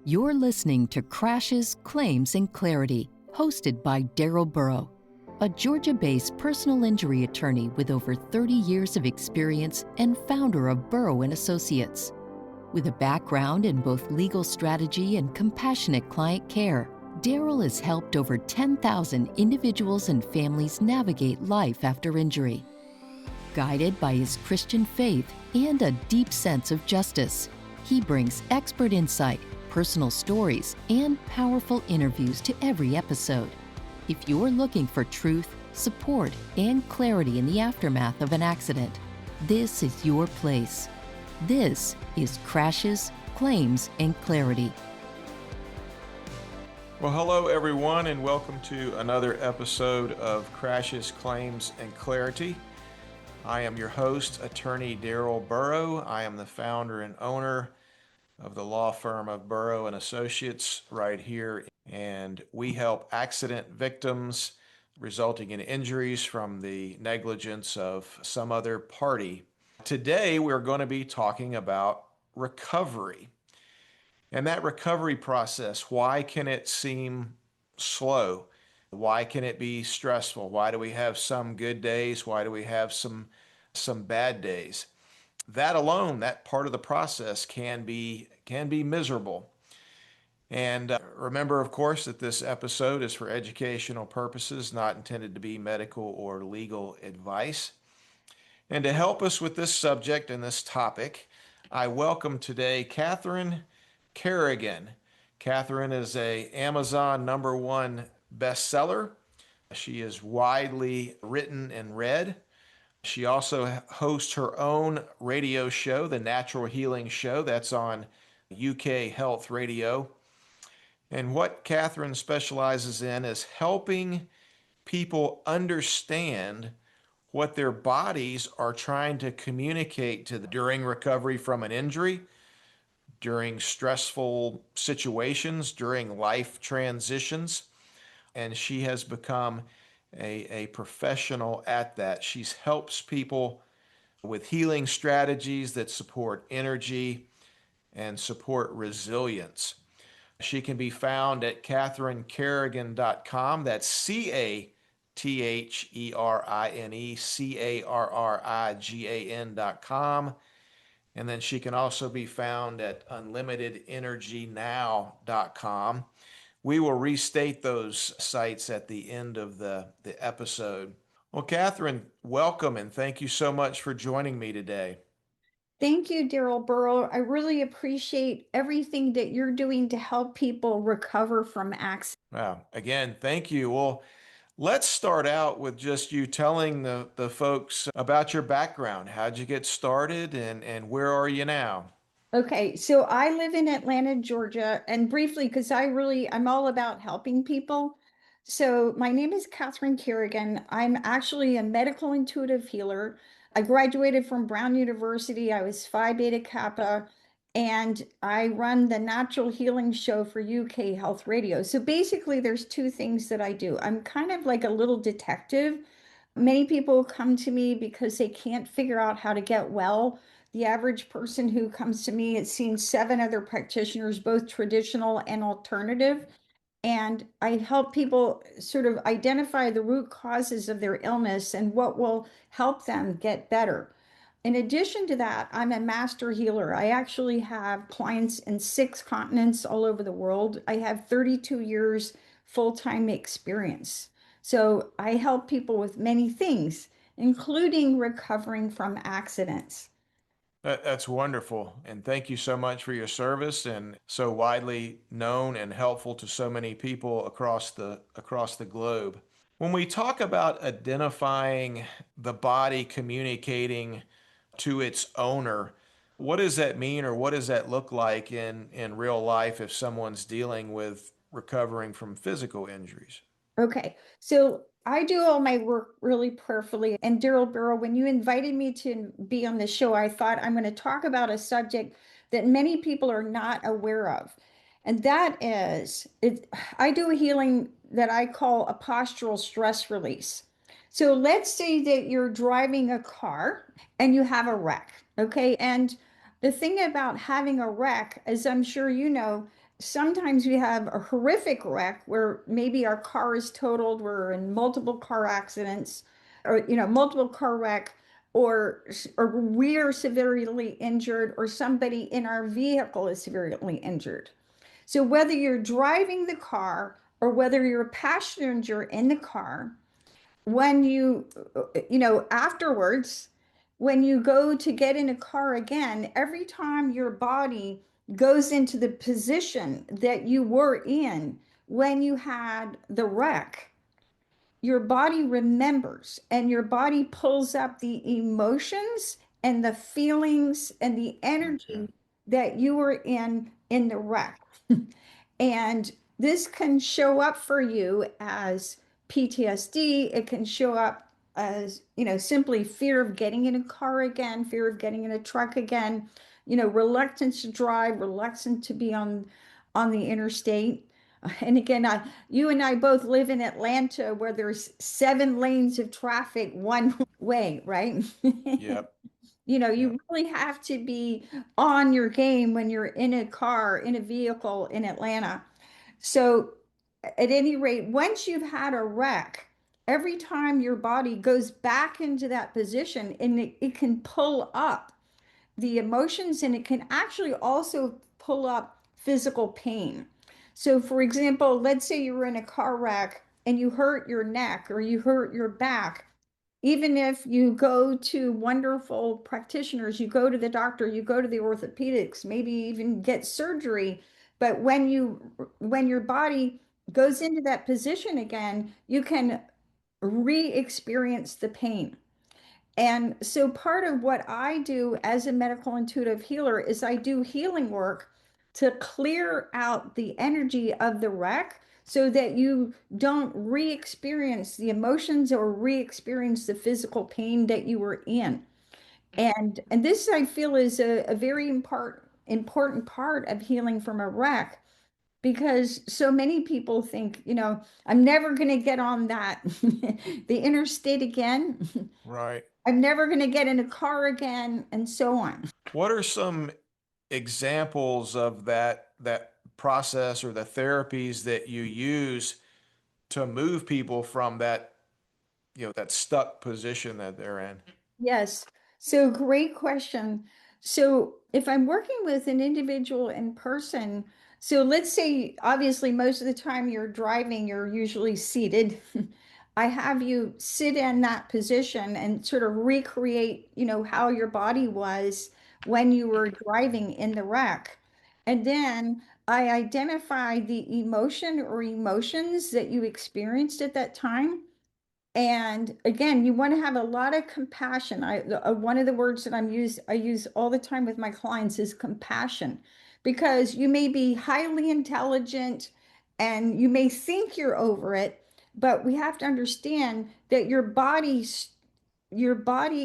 You're listening to Crashes, Claims, and Clarity, hosted by Darrell Burrow, a Georgia-based personal injury attorney with over 30 years of experience and founder of Burrow and Associates. With a background in both legal strategy and compassionate client care, Darrell has helped over 10,000 individuals and families navigate life after injury. Guided by his Christian faith and a deep sense of justice, he brings expert insight, personal stories, and powerful interviews to every episode. If you're looking for truth, support, and clarity in the aftermath of an accident, this is your place. This is Crashes, Claims, and Clarity. Well, hello everyone, and welcome to another episode of Crashes, Claims, and Clarity. I am your host, attorney Darrell Burrow. I am the founder and owner of the law firm of Burrow and Associates right here, and we help accident victims resulting in injuries from the negligence of some other party. Today, we're going to be talking about recovery. And that recovery process, why can it seem slow? Why can it be stressful? Why do we have some good days? Why do we have some bad days? That alone, that part of the process can be miserable. And remember, of course, that this episode is for educational purposes, not intended to be medical or legal advice. And to help us with this subject and this topic, I welcome today Catherine Carrigan. Catherine is a Amazon #1 bestseller. She is widely written and read. She also hosts her own radio show, The Natural Healing Show. That's on UK Health Radio. And what Catherine specializes in is helping people understand what their bodies are trying to communicate to them during recovery from an injury, during stressful situations, during life transitions. And she has become a professional at that. She helps people with healing strategies that support energy and support resilience. She can be found at catherinecarrigan.com. That's CATHERINE, CARRIGAN.com. And then she can also be found at unlimitedenergynow.com. We will restate those sites at the end of the episode. Well, Catherine, welcome and thank you so much for joining me today. Thank you, Darrell Burrow. I really appreciate everything that you're doing to help people recover from accidents. Wow. Again, thank you. Well, let's start out with just you telling the folks about your background. How'd you get started and where are you now? Okay, so I live in Atlanta, Georgia, and briefly, because I'm all about helping people. So my name is Catherine Carrigan. I'm actually a medical intuitive healer. I graduated from Brown University. I was Phi Beta Kappa, and I run the Natural Healing Show for UK Health Radio. So basically, there's two things that I do. I'm kind of like a little detective. Many people come to me because they can't figure out how to get well. The average person who comes to me has seen 7 other practitioners, both traditional and alternative. And I help people sort of identify the root causes of their illness and what will help them get better. In addition to that, I'm a master healer. I actually have clients in 6 continents all over the world. I have 32 years full-time experience. So I help people with many things, including recovering from accidents. That's wonderful. And thank you so much for your service and so widely known and helpful to so many people across the globe. When we talk about identifying the body communicating to its owner, what does that mean or what does that look like in real life if someone's dealing with recovering from physical injuries? Okay, so I do all my work really prayerfully. And Darrell Burrow, when you invited me to be on the show, I thought I'm going to talk about a subject that many people are not aware of. And that is, I do a healing that I call a postural stress release. So let's say that you're driving a car and you have a wreck, okay? And the thing about having a wreck, as I'm sure you know, sometimes we have a horrific wreck where maybe our car is totaled, we're in multiple car accidents, or multiple car wreck, or we're severely injured, or somebody in our vehicle is severely injured. So whether you're driving the car or whether you're a passenger in the car, when afterwards, when you go to get in a car again, every time your body goes into the position that you were in when you had the wreck, your body remembers and your body pulls up the emotions and the feelings and the Okay. energy that you were in the wreck. And this can show up for you as PTSD. It can show up as, simply fear of getting in a car again, fear of getting in a truck again, reluctance to drive, reluctance to be on the interstate. And again, you and I both live in Atlanta where there's 7 lanes of traffic one way, right? Yep. Yep. You really have to be on your game when you're in a car, in a vehicle in Atlanta. So, at any rate, once you've had a wreck, every time your body goes back into that position, and it can pull up the emotions, and it can actually also pull up physical pain. So, for example, let's say you were in a car wreck and you hurt your neck or you hurt your back. Even if you go to wonderful practitioners, you go to the doctor, you go to the orthopedics, maybe even get surgery, but when your body goes into that position again, you can re-experience the pain. And so part of what I do as a medical intuitive healer is I do healing work to clear out the energy of the wreck so that you don't re-experience the emotions or re-experience the physical pain that you were in. And this I feel is a very important part of healing from a wreck, because so many people think, I'm never going to get on that the interstate again. Right. I'm never going to get in a car again, and so on. What are some examples of that process or the therapies that you use to move people from that, that stuck position that they're in? Yes. So great question. So if I'm working with an individual in person, so let's say obviously most of the time you're driving, you're usually seated. I have you sit in that position and sort of recreate, how your body was when you were driving in the wreck. And then I identify the emotion or emotions that you experienced at that time. And again, you want to have a lot of compassion. One of the words that I use all the time with my clients is compassion, because you may be highly intelligent and you may think you're over it, but we have to understand that your body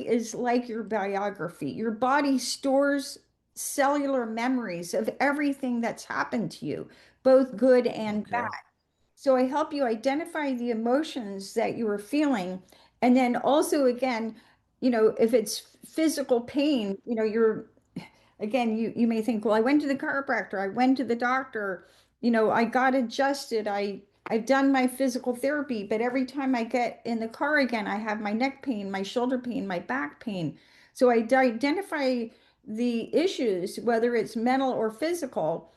is like your biography. Your body stores cellular memories of everything that's happened to you, both good and bad. Okay. So I help you identify the emotions that you are feeling. And then also, again, if it's physical pain, again, you may think, well, I went to the chiropractor, I went to the doctor, I got adjusted, I've done my physical therapy, but every time I get in the car again, I have my neck pain, my shoulder pain, my back pain. So I identify the issues, whether it's mental or physical,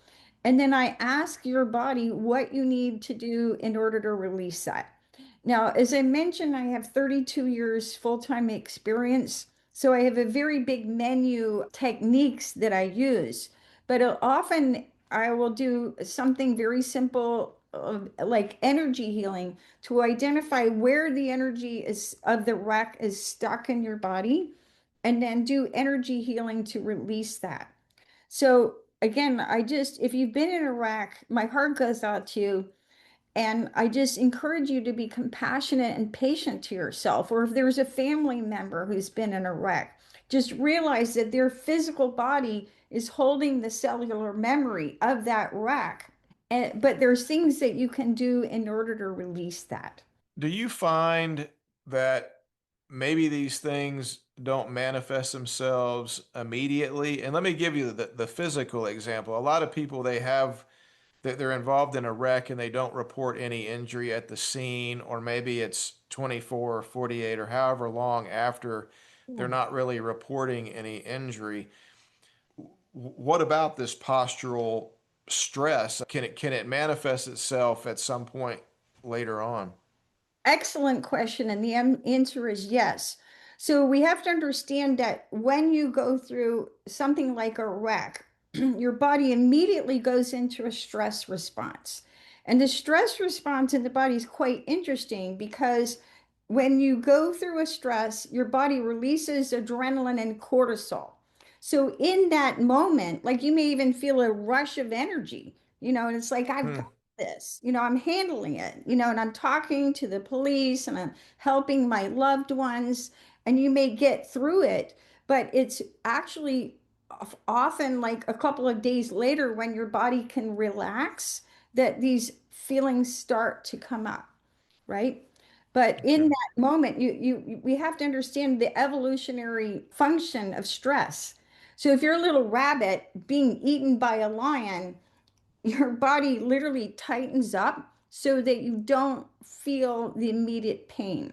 and then I ask your body what you need to do in order to release that. Now, as I mentioned, I have 32 years full-time experience, so I have a very big menu of techniques that I use. But often I will do something very simple, like energy healing, to identify where the energy is of the wreck is stuck in your body, and then do energy healing to release that. So again, if you've been in Iraq, my heart goes out to you. And I just encourage you to be compassionate and patient to yourself. Or if there's a family member who's been in Iraq, just realize that their physical body is holding the cellular memory of that wreck. But there's things that you can do in order to release that. Do you find that maybe these things don't manifest themselves immediately? And let me give you the physical example. A lot of people, they have they're involved in a wreck and they don't report any injury at the scene, or maybe it's 24 or 48 or however long after they're not really reporting any injury. What about this postural stress? Can it manifest itself at some point later on? Excellent question. And the answer is yes. So we have to understand that when you go through something like a wreck, your body immediately goes into a stress response. And the stress response in the body is quite interesting because when you go through a stress, your body releases adrenaline and cortisol. So in that moment, like you may even feel a rush of energy, and it's like, I've Hmm. got this, I'm handling it, and I'm talking to the police and I'm helping my loved ones, and you may get through it, but it's actually often like a couple of days later when your body can relax that these feelings start to come up, right? But in Okay. that moment, we have to understand the evolutionary function of stress. So if you're a little rabbit being eaten by a lion, your body literally tightens up so that you don't feel the immediate pain.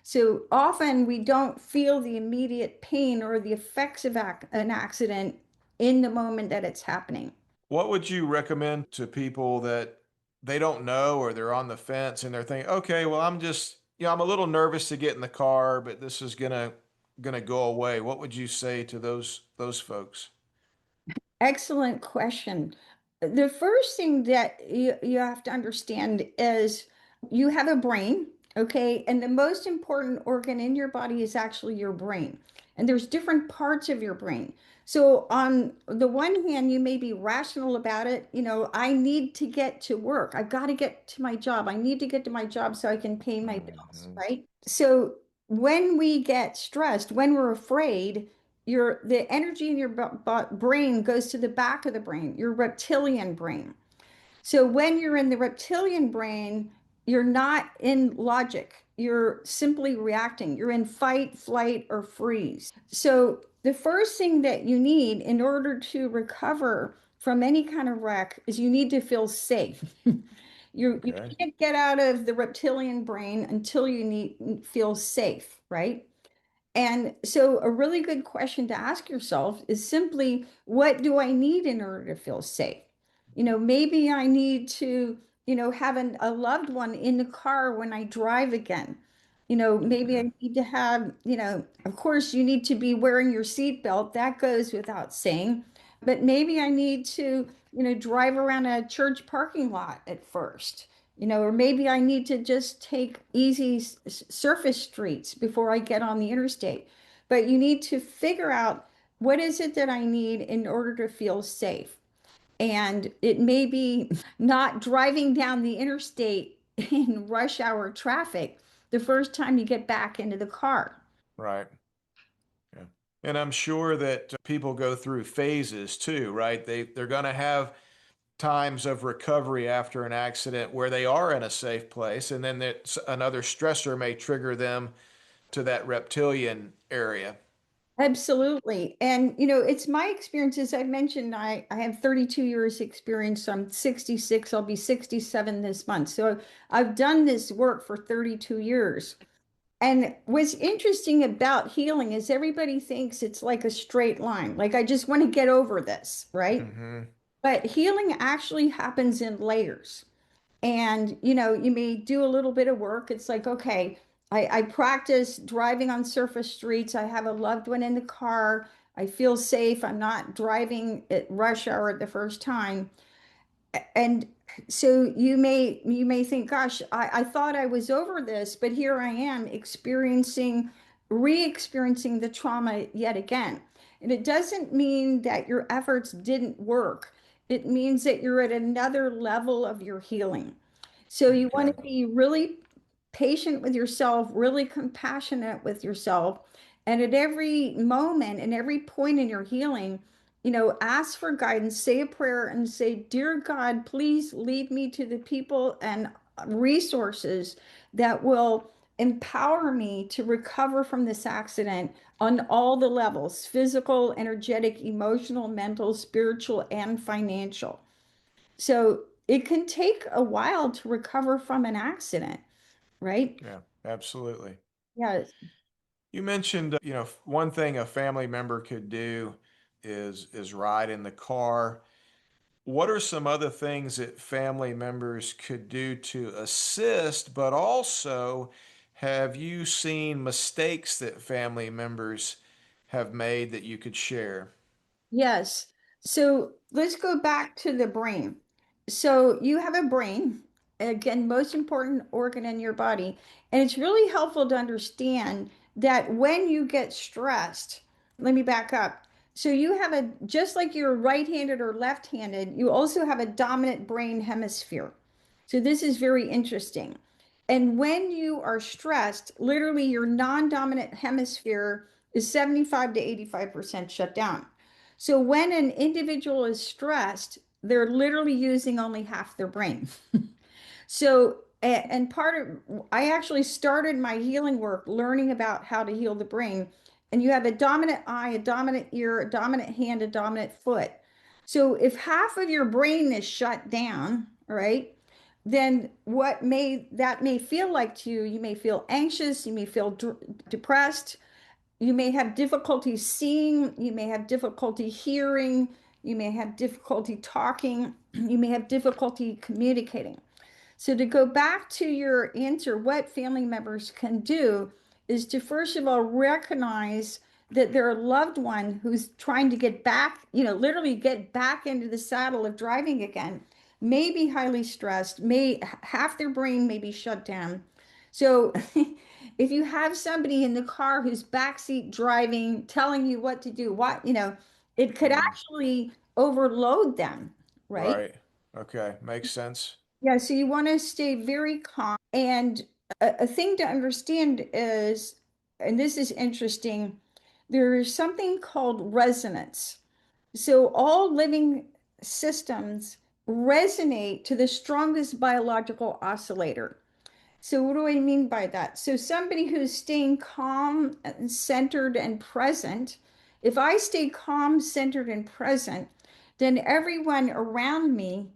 So often we don't feel the immediate pain or the effects of an accident in the moment that it's happening. What would you recommend to people that they don't know, or they're on the fence and they're thinking, okay, well, I'm a little nervous to get in the car, but this is gonna go away. What would you say to those folks? Excellent question. The first thing that you have to understand is you have a brain, okay? And the most important organ in your body is actually your brain. And there's different parts of your brain. So on the one hand, you may be rational about it. I need to get to work. I've got to get to my job. I need to get to my job so I can pay my bills, Mhm. right? So when we get stressed, when we're afraid, the energy in your brain goes to the back of the brain, your reptilian brain. So when you're in the reptilian brain, you're not in logic. You're simply reacting. You're in fight, flight, or freeze. So the first thing that you need in order to recover from any kind of wreck is you need to feel safe. You Okay. can't get out of the reptilian brain until you feel safe, right? And so, a really good question to ask yourself is simply, what do I need in order to feel safe? Maybe I need to, have a loved one in the car when I drive again. Maybe Okay. I need to have, of course, you need to be wearing your seatbelt. That goes without saying. But maybe I need to, drive around a church parking lot at first, or maybe I need to just take easy surface streets before I get on the interstate. But you need to figure out what is it that I need in order to feel safe. And it may be not driving down the interstate in rush hour traffic the first time you get back into the car. Right. Yeah. And I'm sure that people go through phases too, right? They're gonna have times of recovery after an accident where they are in a safe place, and then that another stressor may trigger them to that reptilian area. Absolutely. And, it's my experience, as I mentioned, I have 32 years experience. So I'm 66. I'll be 67 this month. So I've done this work for 32 years. And what's interesting about healing is everybody thinks it's like a straight line. Like, I just want to get over this, right? Hmm. But healing actually happens in layers. And, you may do a little bit of work. It's like, okay, I practice driving on surface streets. I have a loved one in the car. I feel safe. I'm not driving at rush hour the first time. And so you may think, gosh, I thought I was over this, but here I am re-experiencing the trauma yet again. And it doesn't mean that your efforts didn't work. It means that you're at another level of your healing. So you want Okay. to be really patient with yourself, really compassionate with yourself. And at every moment and every point in your healing, ask for guidance, say a prayer, and say, Dear God, please lead me to the people and resources that will empower me to recover from this accident on all the levels: physical, energetic, emotional, mental, spiritual, and financial. So it can take a while to recover from an accident, right? Yeah, absolutely. Yeah. You mentioned, one thing a family member could do is ride in the car. What are some other things that family members could do to assist, but also have you seen mistakes that family members have made that you could share? Yes. So let's go back to the brain. So you have a brain, again, most important organ in your body. And it's really helpful to understand that when you get stressed, let me back up. So you have just like you're right-handed or left-handed, you also have a dominant brain hemisphere. So this is very interesting. And when you are stressed, literally your non-dominant hemisphere is 75 to 85% shut down. So when an individual is stressed, they're literally using only half their brain. So, and part of, I actually started my healing work learning about how to heal the brain. And you have a dominant eye, a dominant ear, a dominant hand, a dominant foot. So if half of your brain is shut down, right, then that may feel like to you, you may feel anxious, you may feel depressed, you may have difficulty seeing, you may have difficulty hearing, you may have difficulty talking, you may have difficulty communicating. So to go back to your answer, what family members can do is to first of all recognize that their loved one who's trying to get back, literally get back into the saddle of driving again, may be highly stressed, may half their brain may be shut down. So if you have somebody in the car who's backseat driving, telling you what to do, it could Mm, actually overload them, right? right. Okay. Makes sense. Yeah, so you want to stay very calm. And a thing to understand is, and this is interesting, there is something called resonance. So all living systems resonate to the strongest biological oscillator. So what do I mean by that? So somebody who's staying calm and centered and present, if I stay calm, centered, and present, then everyone around me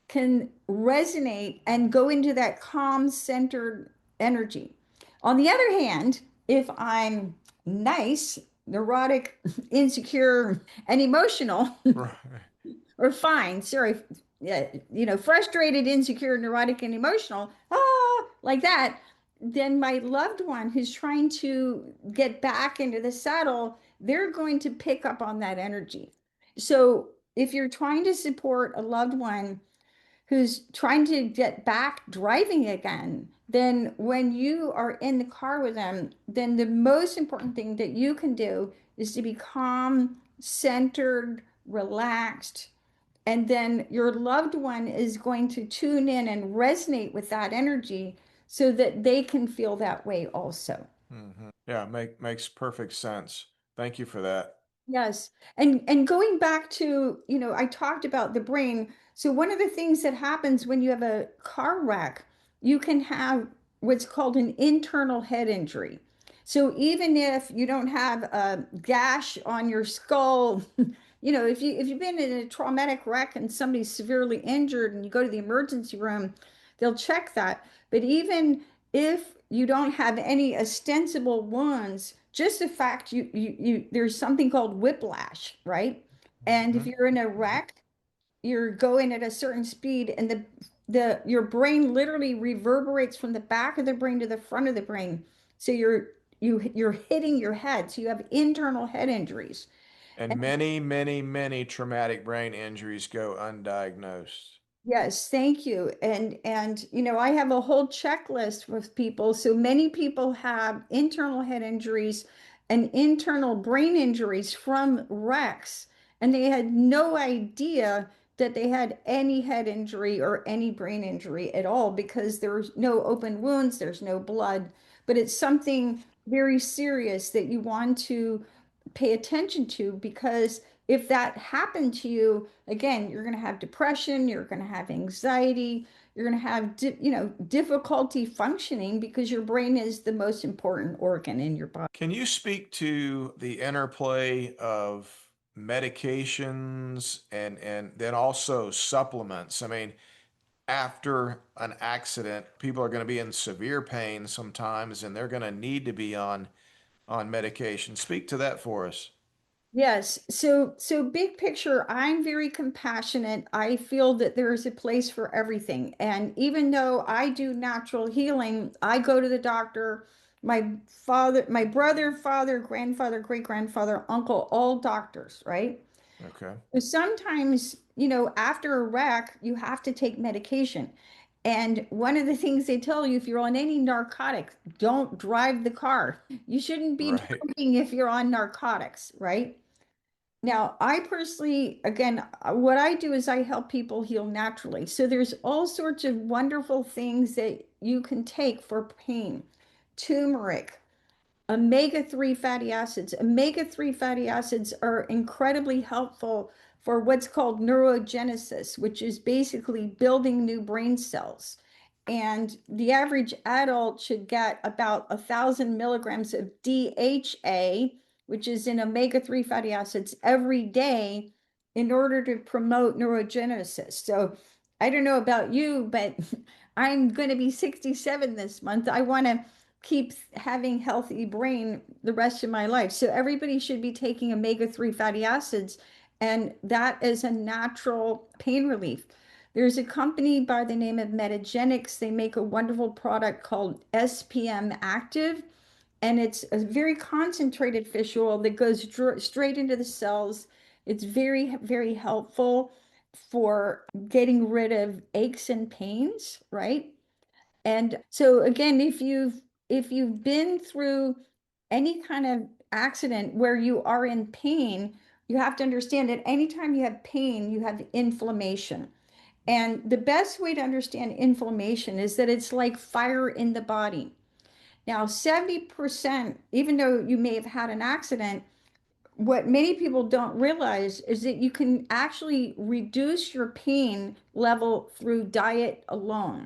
can resonate and go into that calm, centered energy. On the other hand, if I'm nice, neurotic, insecure, and emotional, Right. or fine, sorry, yeah, frustrated, insecure, neurotic, and emotional, like that, then my loved one who's trying to get back into the saddle, they're going to pick up on that energy. So if you're trying to support a loved one who's trying to get back driving again, then when you are in the car with them, then the most important thing that you can do is to be calm, centered, relaxed, and then your loved one is going to tune in and resonate with that energy so that they can feel that way also. Yeah, makes perfect sense. Thank you for that. Yes. And going back to, I talked about the brain. So one of the things that happens when you have a car wreck, you can have what's called an internal head injury. So even if you don't have a gash on your skull, if you've been in a traumatic wreck and somebody's severely injured and you go to the emergency room, they'll check that. But even if you don't have any ostensible wounds, just the fact there's something called whiplash, right? And if Mhm. you're in a wreck, you're going at a certain speed and the your brain literally reverberates from the back of the brain to the front of the brain. So you're hitting your head. So you have internal head injuries. And many, many, many traumatic brain injuries go undiagnosed. Yes, thank you. And I have a whole checklist with people. So many people have internal head injuries and internal brain injuries from wrecks, and they had no idea that they had any head injury or any brain injury at all because there's no open wounds, there's no blood, but it's something very serious that you want to pay attention to because if that happened to you, again, you're going to have depression, you're going to have anxiety, you're going to have, difficulty functioning because your brain is the most important organ in your body. Can you speak to the interplay of medications and then also supplements? I mean, after an accident, people are going to be in severe pain sometimes, and they're going to need to be on medication. Speak to that for us. Yes. So big picture, I'm very compassionate. I feel that there is a place for everything. And even though I do natural healing, I go to the doctor. My father, my brother, father, grandfather, great grandfather, uncle, all doctors, right? Okay. So sometimes, after a wreck, you have to take medication. And one of the things they tell you if you're on any narcotics, don't drive the car. You shouldn't be Right. driving if you're on narcotics, right? Now, I personally, again, what I do is I help people heal naturally. So there's all sorts of wonderful things that you can take for pain. Turmeric, omega-3 fatty acids. Omega-3 fatty acids are incredibly helpful for what's called neurogenesis, which is basically building new brain cells. And the average adult should get about 1,000 milligrams of DHA, which is in omega-3 fatty acids, every day in order to promote neurogenesis. So I don't know about you, but I'm going to be 67 this month. I want to keep having healthy brain the rest of my life. So everybody should be taking omega-3 fatty acids, and that is a natural pain relief. There's a company by the name of Metagenics. They make a wonderful product called SPM Active, and it's a very concentrated fish oil that goes straight into the cells. It's very, very helpful for getting rid of aches and pains, right? And so again, if you've been through any kind of accident where you are in pain, you have to understand that anytime you have pain, you have inflammation. And the best way to understand inflammation is that it's like fire in the body. Now, 70%, even though you may have had an accident, what many people don't realize is that you can actually reduce your pain level through diet alone.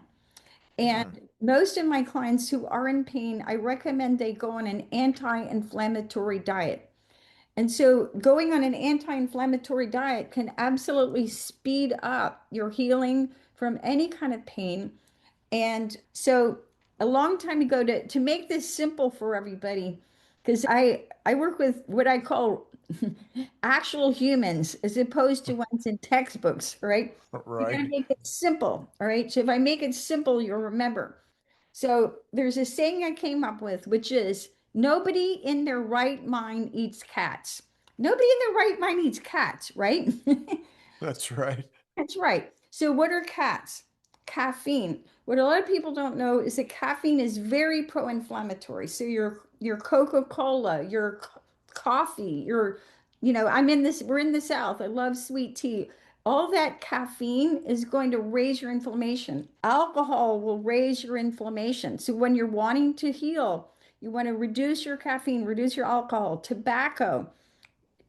And Hmm. most of my clients who are in pain, I recommend they go on an anti-inflammatory diet. And so going on an anti-inflammatory diet can absolutely speed up your healing from any kind of pain. And so a long time ago, to make this simple for everybody, because I work with what I call actual humans as opposed to ones in textbooks, right? You got to Right. make it simple, all right? So if I make it simple, you'll remember. So there's a saying I came up with, which is nobody in their right mind eats cats. Nobody in their right mind eats cats, right? That's right. That's right. So what are cats? Caffeine. What a lot of people don't know is that caffeine is very pro-inflammatory. So your Coca-Cola, your coffee, we're in the South. I love sweet tea. All that caffeine is going to raise your inflammation. Alcohol will raise your inflammation. So when you're wanting to heal, you want to reduce your caffeine, reduce your alcohol, tobacco,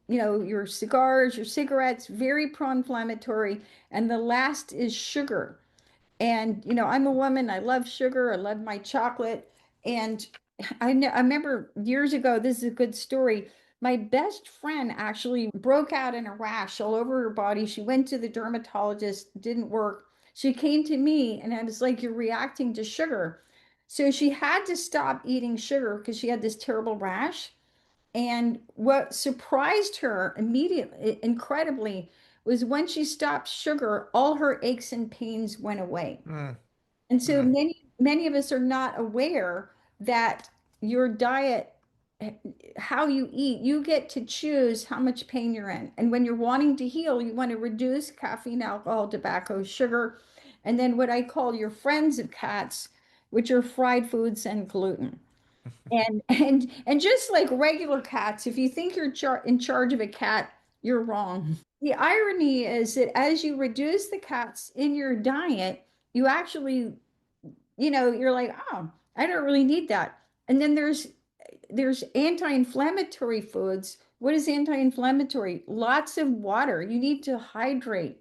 your cigars, your cigarettes, very pro-inflammatory. And the last is sugar. And, I'm a woman, I love sugar, I love my chocolate. And I remember years ago, this is a good story. My best friend actually broke out in a rash all over her body. She went to the dermatologist, didn't work. She came to me and I was like, "You're reacting to sugar." So she had to stop eating sugar because she had this terrible rash. And what surprised her immediately, incredibly, was when she stopped sugar, all her aches and pains went away. Hmm. And so Hmm. many of us are not aware that your diet, how you eat, you get to choose how much pain you're in. And when you're wanting to heal, you want to reduce caffeine, alcohol, tobacco, sugar, and then what I call your friends of cats, which are fried foods and gluten. And just like regular cats, if you think you're in charge of a cat, you're wrong. The irony is that as you reduce the cats in your diet, you actually, you're like, oh, I don't really need that. And then there's anti-inflammatory foods. What is anti-inflammatory? Lots of water. You need to hydrate.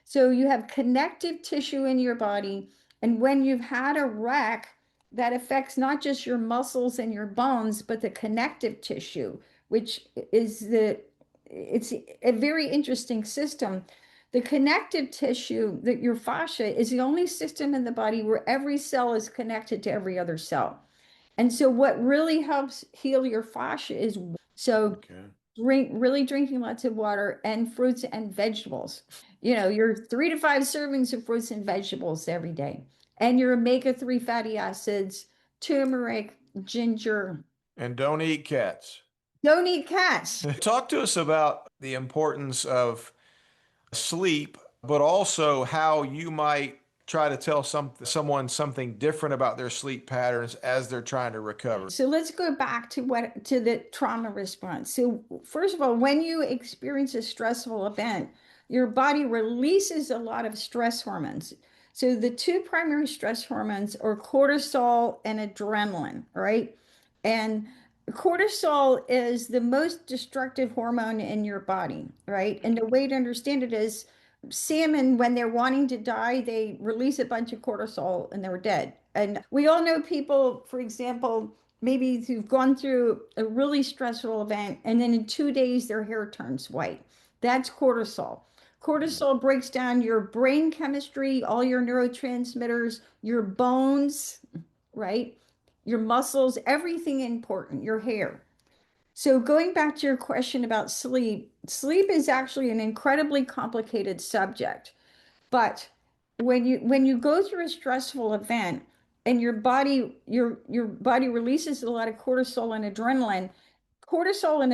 So you have connective tissue in your body, and when you've had a wreck, that affects not just your muscles and your bones, but the connective tissue, which is it's a very interesting system. The connective tissue, that your fascia, is the only system in the body where every cell is connected to every other cell. And so what really helps heal your fascia is so Okay. really drinking lots of water and fruits and vegetables. Your 3 to 5 servings of fruits and vegetables every day. And your omega-3 fatty acids, turmeric, ginger. And don't eat cats. Don't eat cats. Talk to us about the importance of sleep, but also how you might try to tell someone something different about their sleep patterns as they're trying to recover. So let's go back to the trauma response. So first of all, when you experience a stressful event, your body releases a lot of stress hormones. So the two primary stress hormones are cortisol and adrenaline, right? And cortisol is the most destructive hormone in your body, right? And the way to understand it is salmon, when they're wanting to die, they release a bunch of cortisol and they're dead. And we all know people, for example, maybe who've gone through a really stressful event and then in 2 days their hair turns white. That's cortisol. Cortisol breaks down your brain chemistry, all your neurotransmitters, your bones, right? Your muscles, everything important, your hair. So going back to your question about sleep, sleep is actually an incredibly complicated subject. But when you go through a stressful event and your body releases a lot of cortisol and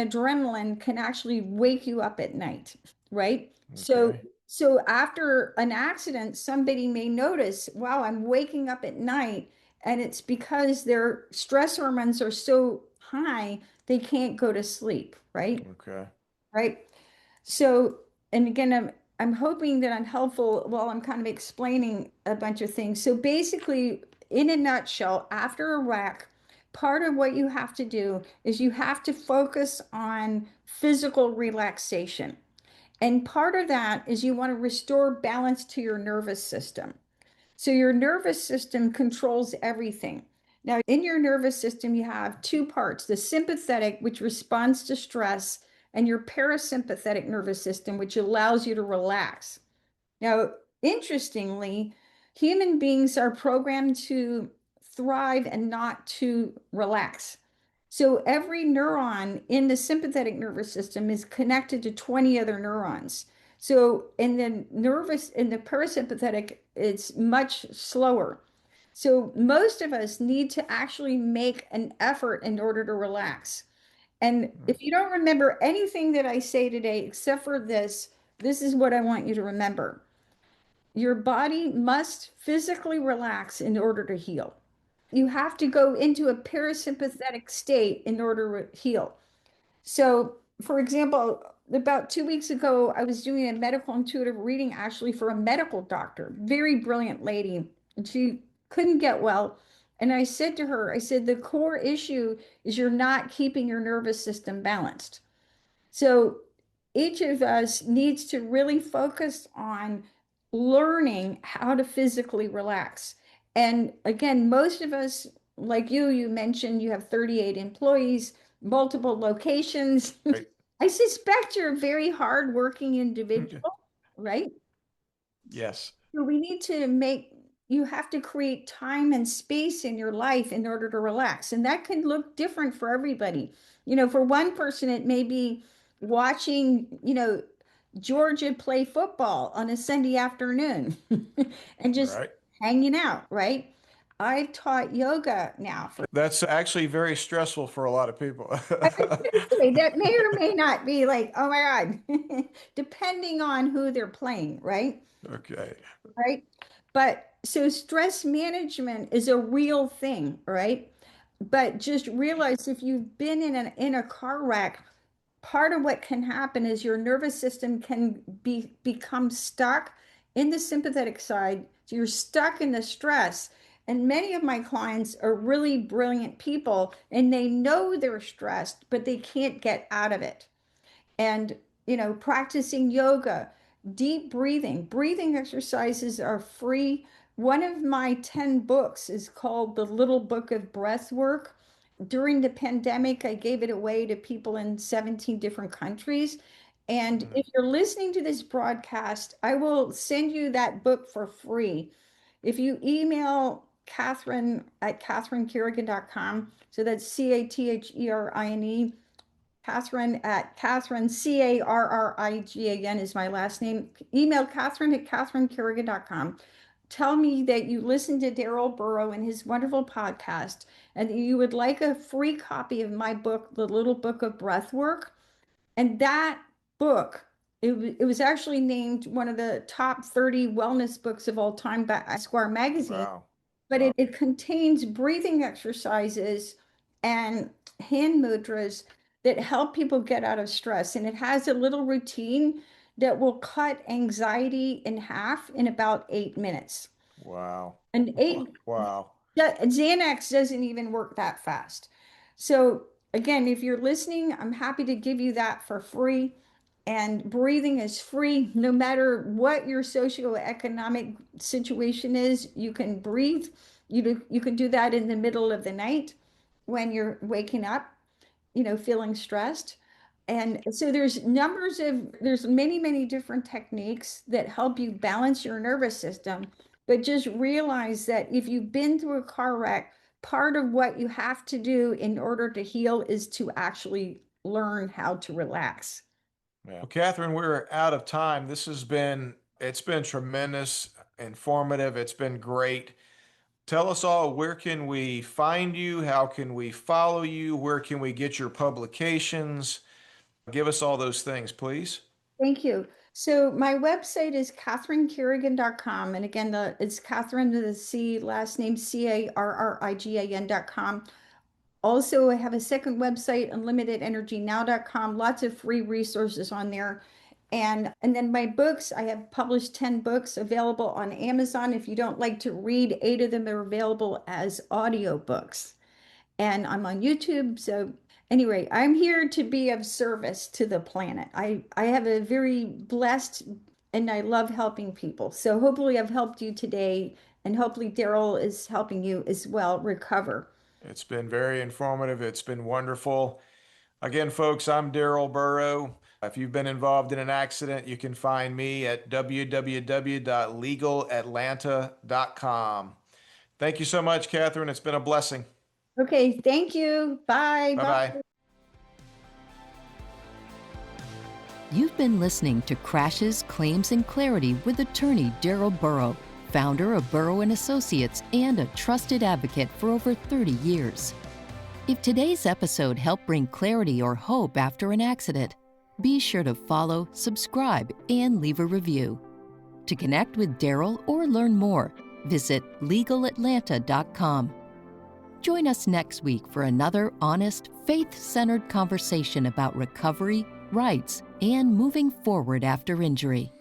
adrenaline can actually wake you up at night, right? So Okay. so after an accident, somebody may notice, wow, I'm waking up at night, and it's because their stress hormones are so high, they can't go to sleep, right? Okay. Right? So, and again, I'm hoping that I'm helpful while I'm kind of explaining a bunch of things. So basically, in a nutshell, after a wreck, part of what you have to do is you have to focus on physical relaxation. And part of that is you want to restore balance to your nervous system. So your nervous system controls everything. Now, in your nervous system, you have two parts, the sympathetic, which responds to stress, and your parasympathetic nervous system, which allows you to relax. Now, interestingly, human beings are programmed to thrive and not to relax. So every neuron in the sympathetic nervous system is connected to 20 other neurons. So in the parasympathetic, it's much slower. So most of us need to actually make an effort in order to relax. And if you don't remember anything that I say today, except for this is what I want you to remember. Your body must physically relax in order to heal. You have to go into a parasympathetic state in order to heal. So, for example, about 2 weeks ago, I was doing a medical intuitive reading actually for a medical doctor, very brilliant lady, and she couldn't get well. And I said to her, I said, the core issue is you're not keeping your nervous system balanced. So each of us needs to really focus on learning how to physically relax. And again, most of us, like you mentioned you have 38 employees, multiple locations. Right. I suspect you're a very hardworking Okay. individual, right? Yes. So you have to create time and space in your life in order to relax. And that can look different for everybody. For one person, it may be watching, Georgia play football on a Sunday afternoon and just Right. hanging out, right? I've taught yoga now for That's actually very stressful for a lot of people. that may or may not be like, oh my God, depending on who they're playing, right? Okay. Right? But so stress management is a real thing, right? But just realize if you've been in a car wreck, part of what can happen is your nervous system can become stuck in the sympathetic side. So you're stuck in the stress. And many of my clients are really brilliant people and they know they're stressed, but they can't get out of it. And practicing yoga, deep breathing exercises are free. One of my 10 books is called The Little Book of Breath Work. During the pandemic, I gave it away to people in 17 different countries, And if you're listening to this broadcast, I will send you that book for free. If you email Catherine at catherinecarrigan.com, so that's Catherine, Catherine, Carrigan is my last name. Email Catherine at catherinecarrigan.com. Tell me that you listened to Darrell Burrow and his wonderful podcast, and that you would like a free copy of my book, The Little Book of Breath Work. And that book, it was actually named one of the top 30 wellness books of all time by Esquire magazine. Wow. But it contains breathing exercises and hand mudras that help people get out of stress. And it has a little routine that will cut anxiety in half in about 8 minutes. Wow. And Wow. Xanax doesn't even work that fast. So again, if you're listening, I'm happy to give you that for free. And breathing is free, no matter what your socioeconomic situation is. You can breathe. You can do that in the middle of the night when you're waking up, feeling stressed. And so there's many different techniques that help you balance your nervous system. But just realize that if you've been through a car wreck, part of what you have to do in order to heal is to actually learn how to relax. Yeah. Well, Catherine, we're out of time. It's been tremendous, informative. It's been great. Tell us all, where can we find you? How can we follow you? Where can we get your publications? Give us all those things, please. Thank you. So my website is catherinecarrigan.com. And again, it's Catherine with a C, last name Carrigan.com. Also, I have a second website, unlimitedenergynow.com. Lots of free resources on there. And then my books, I have published 10 books available on Amazon. If you don't like to read, 8 of them are available as audiobooks. And I'm on YouTube. So anyway, I'm here to be of service to the planet. I have a very blessed, and I love helping people. So hopefully I've helped you today, and hopefully Darrell is helping you as well recover. It's been very informative. It's been wonderful. Again, folks, I'm Darrell Burrow. If you've been involved in an accident, you can find me at www.legalatlanta.com. Thank you so much, Catherine. It's been a blessing. Okay, thank you. Bye. Bye-bye. You've been listening to Crashes, Claims, and Clarity with attorney Darrell Burrow, founder of Burrow & Associates and a trusted advocate for over 30 years. If today's episode helped bring clarity or hope after an accident, be sure to follow, subscribe, and leave a review. To connect with Darrell or learn more, visit legalatlanta.com. Join us next week for another honest, faith-centered conversation about recovery, rights, and moving forward after injury.